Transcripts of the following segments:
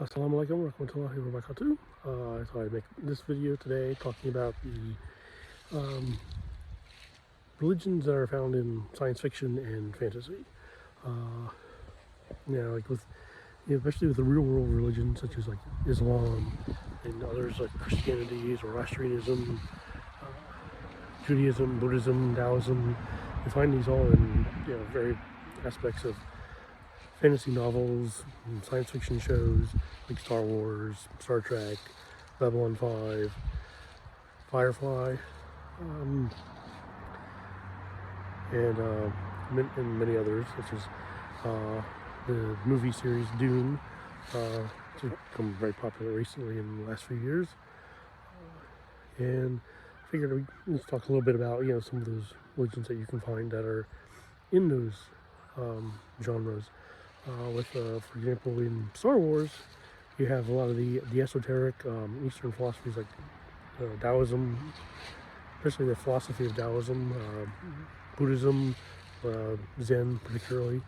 Assalamu alaikum warahmatullahi wabarakatuh. I thought I'd make this video today talking about the religions that are found in science fiction and fantasy. Like especially with the real world religions such as like Islam and others like Christianity, Zoroastrianism, Judaism, Buddhism, Taoism. You find these all in very aspects of fantasy novels, and science fiction shows like Star Wars, Star Trek, Babylon 5, Firefly, and many others, such as the movie series Dune, which has become very popular recently in the last few years. And I figured let's talk a little bit about some of those religions that you can find that are in those genres. For example, in Star Wars, you have a lot of the esoteric Eastern philosophies like Taoism, especially the philosophy of Taoism, Buddhism, Zen particularly,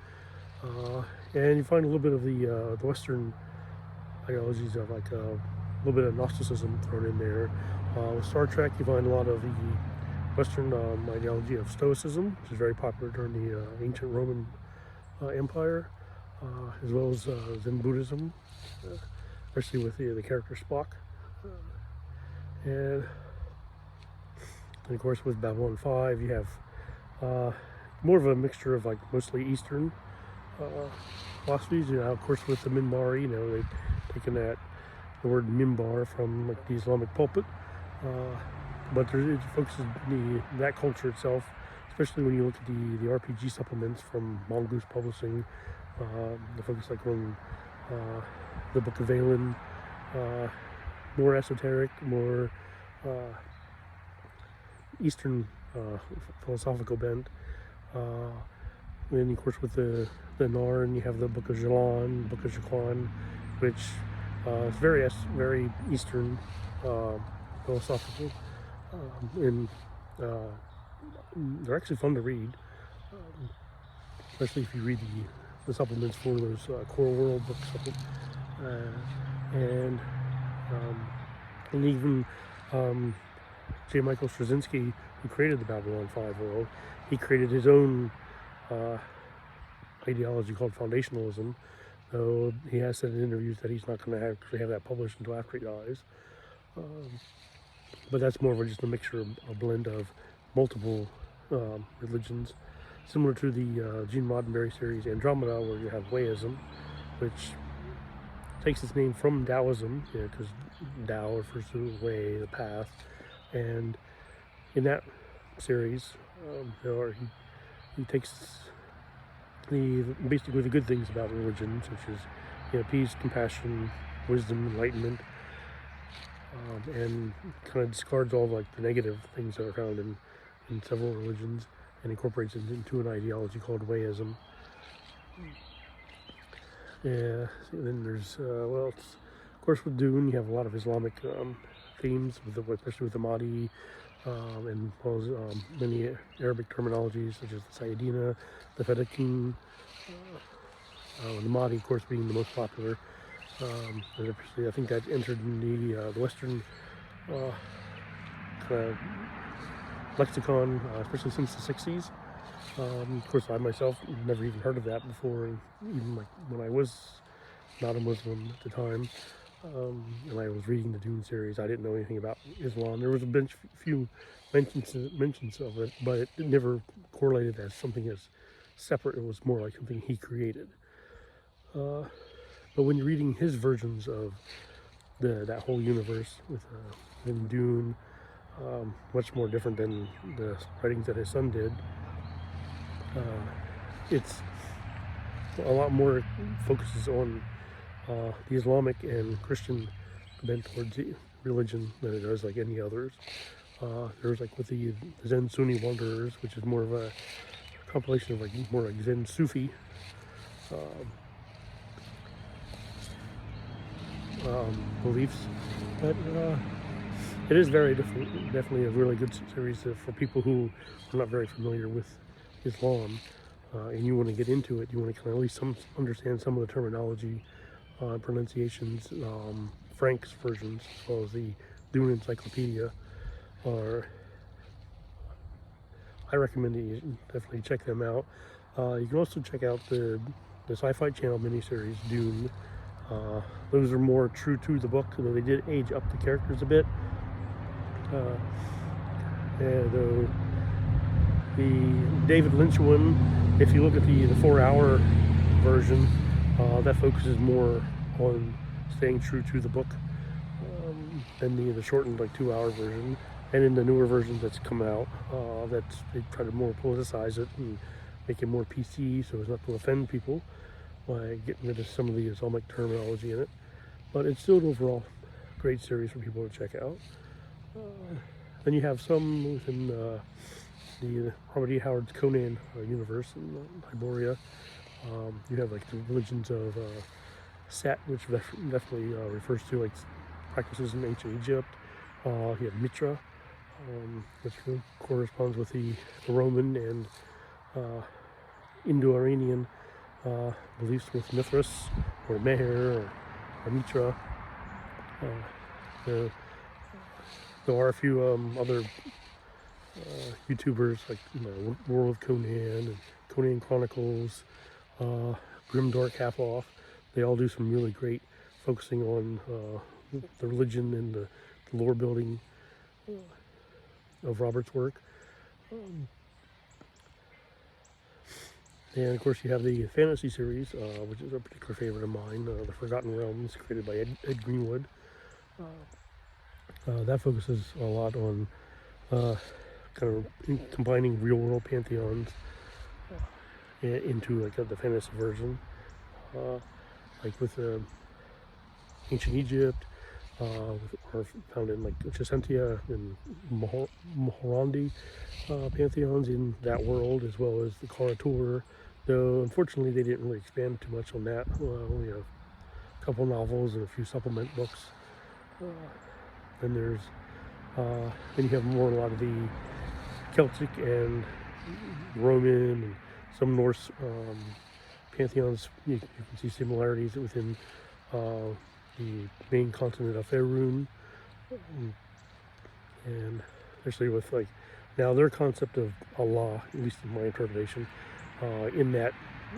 and you find a little bit of the Western ideologies of like a little bit of Gnosticism thrown in there. With Star Trek, you find a lot of the Western ideology of Stoicism, which is very popular during the ancient Roman Empire. As well as Zen Buddhism, especially with the character Spock. And of course with Babylon 5 you have more of a mixture of like mostly Eastern philosophies. Of course with the Minbari, they've taken the word Minbar from like the Islamic pulpit. But it focuses that culture itself, especially when you look at the RPG supplements from Mongoose Publishing. The focus like on the Book of Valen, more esoteric, more Eastern philosophical bent. And of course with the Narn, you have the Book of Jalan, Book of Jaquan, which is very Eastern philosophical, and they're actually fun to read, especially if you read the supplements for those Core World books, and even J. Michael Straczynski, who created the Babylon 5 world, he created his own ideology called foundationalism. Though he has said in interviews that he's not going to actually have that published until after he dies. But that's more of just a mixture, a blend of multiple religions, similar to the Gene Roddenberry series Andromeda, where you have Wayism, which takes its name from Taoism, because Tao refers to the way, the path. And in that series, he takes basically the good things about religion, such as peace, compassion, wisdom, enlightenment, and kind of discards all like the negative things that are found in several religions, and incorporates it into an ideology called Wayism. Yeah, then there's of course with Dune you have a lot of Islamic themes, especially with the Mahdi, and as well as many Arabic terminologies such as the Sayyidina, the Fedaykin, the Mahdi of course being the most popular. I think that entered in the Western kind of lexicon, especially since the 60s. Of course, I myself never even heard of that before, even like when I was not a Muslim at the time, and I was reading the Dune series. I didn't know anything about Islam. There was a few mentions of it, but it never correlated as something as separate. It was more like something he created. But when you're reading his versions of that whole universe in Dune, much more different than the writings that his son did. It's a lot more focuses on the Islamic and Christian bent towards the religion than it does like any others. There's like with the Zen Sunni Wanderers, which is more of a compilation of like more like Zen Sufi beliefs, but it is very different. Definitely a really good series for people who are not very familiar with Islam, and you want to get into it. You want to kind of at least understand some of the terminology pronunciations, Frank's versions, as well as the Dune Encyclopedia, are, I recommend that you definitely check them out. You can also check out the Sci-Fi Channel miniseries, Dune. Those are more true to the book, though they did age up the characters a bit. Though the David Lynch one, if you look at the 4-hour version, that focuses more on staying true to the book than the shortened 2-hour version. And in the newer versions that's come out, they try to more politicize it and make it more PC so as not to offend people by getting rid of some of the Islamic terminology in it. But it's still an overall great series for people to check out. Then you have some within the Robert E. Howard's Conan universe in Hyboria. You have the religions of Set, which definitely refers to practices in ancient Egypt. You have Mitra, which corresponds with the Roman and Indo-Iranian beliefs with Mithras or Meher or Mitra. There are a few other YouTubers like World of Conan and Conan Chronicles, Grimdark Half Off. They all do some really great focusing on the religion and the lore building of Robert's work. And of course you have the fantasy series, which is a particular favorite of mine, The Forgotten Realms, created by Ed Greenwood. That focuses a lot on kind of combining real-world pantheons into the fantasy version, with ancient Egypt, or found in Chisentia and Mohorandi pantheons in that world, as well as the Karatur. Though unfortunately they didn't really expand too much on that. Only a couple novels and a few supplement books. Then you have a lot of the Celtic and Roman and some Norse pantheons. You can see similarities within the main continent of Faerun, and especially with now their concept of Allah, at least in my interpretation, in that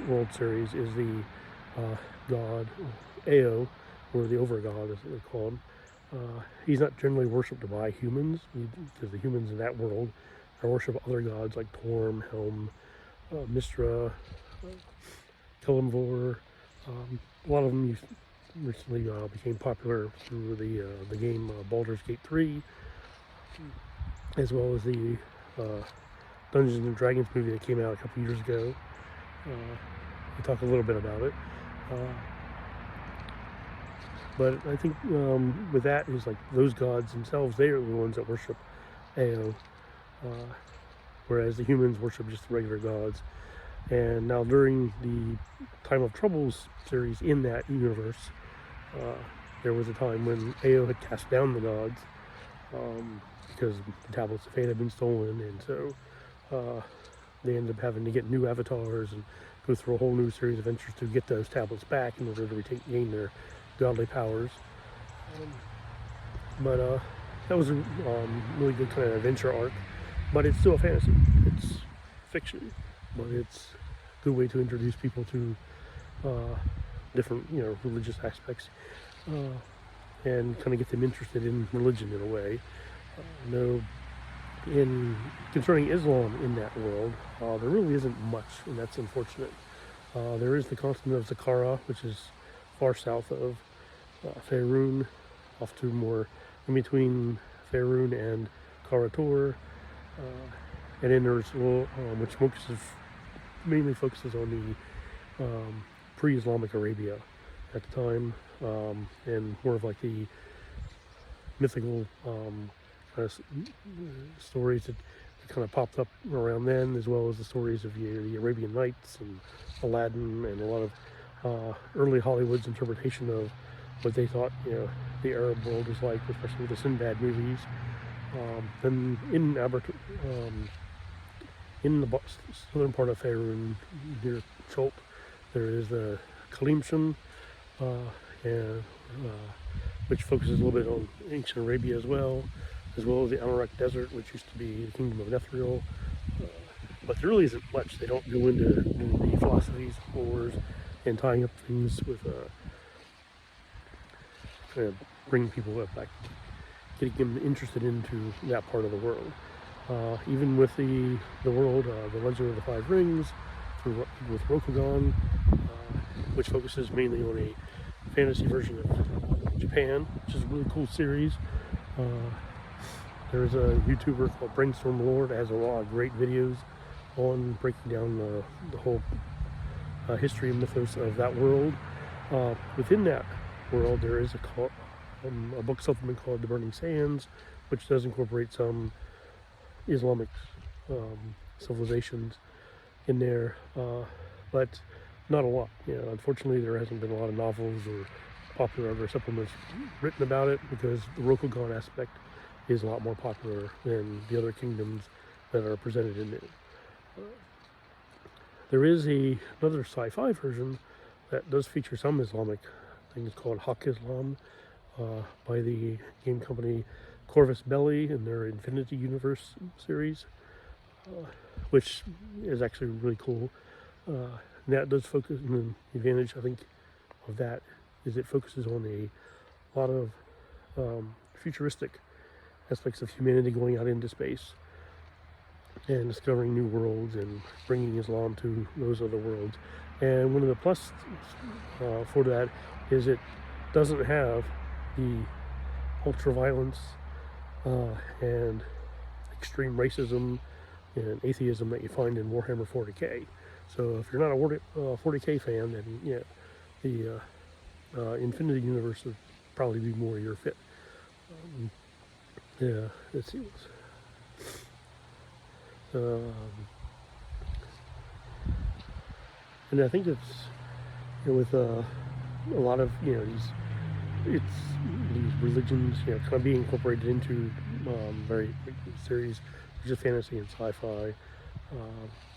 world series is the god Ao, or the overgod as they call him. He's not generally worshipped by humans, because the humans in that world worship other gods like Torm, Helm, Mistra, Kelimvor. A lot of them recently became popular through the game Baldur's Gate 3, as well as the Dungeons and Dragons movie that came out a couple years ago. We'll talk a little bit about it. But I think with that is those gods themselves, they are the ones that worship Ao, whereas the humans worship just the regular gods. And now during the Time of Troubles series in that universe, there was a time when Ao had cast down the gods because the Tablets of Fate had been stolen, and so they ended up having to get new avatars and go through a whole new series of adventures to get those tablets back in order to regain their godly powers. But that was a really good kind of adventure arc, but it's still a fantasy. It's fiction, but it's a good way to introduce people to different religious aspects and kind of get them interested in religion in a way. Concerning Islam in that world, there really isn't much, and that's unfortunate. There is the continent of Zakara, which is far south of Faerun, off to more in between Faerun and Karator, and then there's which mainly focuses on the pre-Islamic Arabia at the time, and more of the mythical stories that kind of popped up around then, as well as the stories of the Arabian Nights and Aladdin, and a lot of early Hollywood's interpretation of what they thought the Arab world was like, especially with the Sinbad movies. Then in the southern part of Faerun, near Chult, there is the Kalimshan and which focuses a little bit on ancient Arabia as well as the Anorak Desert, which used to be the kingdom of Netheril. But there really isn't much. They don't go into the philosophies, wars, and tying up things with kind of bringing people back, getting them interested into that part of the world. Even with the world, the Legend of the Five Rings, with Rokugan, which focuses mainly on a fantasy version of Japan, which is a really cool series. There's a YouTuber called Brainstorm Lore that has a lot of great videos on breaking down the whole history and mythos of that world. Within that world, there is a book supplement called The Burning Sands, which does incorporate some Islamic civilizations in there, but not a lot. Unfortunately, there hasn't been a lot of novels or popular other supplements written about it, because the Rokugan aspect is a lot more popular than the other kingdoms that are presented in it. There is another sci-fi version that does feature some Islamic things called haqqislam, by the game company Corvus Belli in their Infinity Universe series, which is actually really cool. And that does focus, and the advantage I think of that is it focuses on a lot of futuristic aspects of humanity going out into space and discovering new worlds and bringing Islam to those other worlds. And one of the plus for that is it doesn't have the ultra-violence and extreme racism and atheism that you find in Warhammer 40k. So if you're not a 40k fan, then the Infinity Universe would probably be more your fit. Let's see what's... and I think it's with a lot of these religions kind of being incorporated into very series, which is fantasy and sci-fi.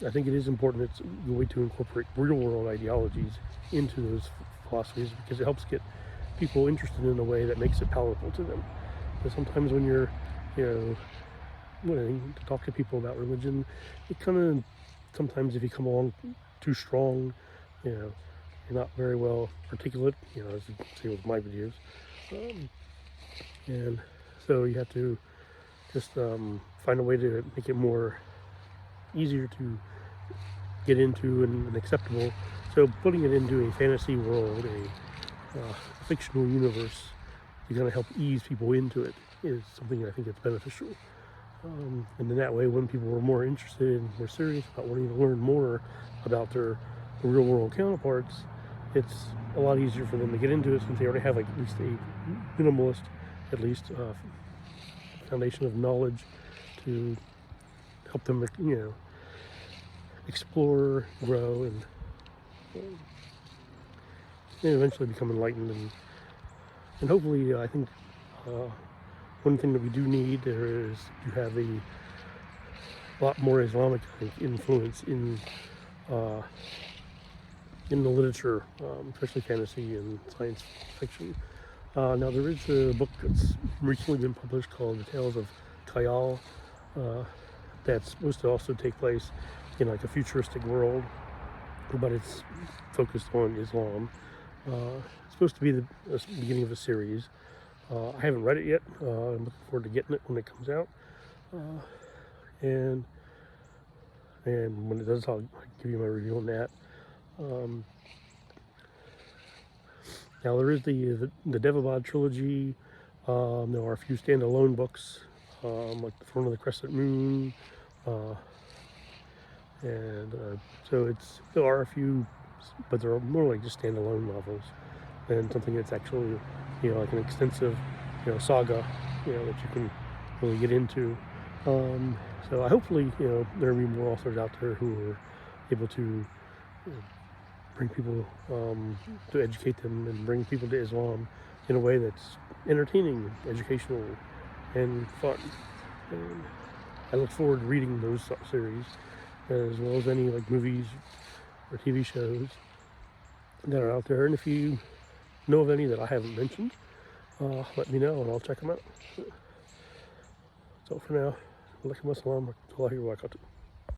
I think it is important. It's a way to incorporate real world ideologies into those philosophies, because it helps get people interested in a way that makes it palatable to them. But sometimes when you're wanting to talk to people about religion, it kind of sometimes if you come along too strong, you're not very well articulate, as you see with my videos, and so you have to just find a way to make it more easier to get into and acceptable. So putting it into a fantasy world, a fictional universe, to kind of help ease people into it is something I think that's beneficial. And in that way, when people are more interested and more serious about wanting to learn more about their real world counterparts, it's a lot easier for them to get into it, since they already have at least a minimalist, foundation of knowledge to help them, explore, grow, and eventually become enlightened. And hopefully, I think one thing that we do need there is to have a lot more Islamic influence in the literature, especially fantasy and science fiction. Now there is a book that's recently been published called The Tales of Kayal, that's supposed to also take place in like a futuristic world, but it's focused on Islam. It's supposed to be the beginning of a series. I haven't read it yet. I'm looking forward to getting it when it comes out. And when it does, I'll give you my review on that. Now there is the Devabad trilogy. There are a few standalone books, like The Throne of the Crescent Moon, so there are a few, but they're more like just standalone novels than something that's actually, like an extensive, saga, that you can really get into. So hopefully, there will be more authors out there who are able to bring people, to educate them and bring people to Islam in a way that's entertaining, educational, and fun. And I look forward to reading those series, as well as any like movies or TV shows that are out there. And if you know of any that I haven't mentioned, let me know and I'll check them out. So for now, alaikum assalam wa rahmatullahi wa barakatuh.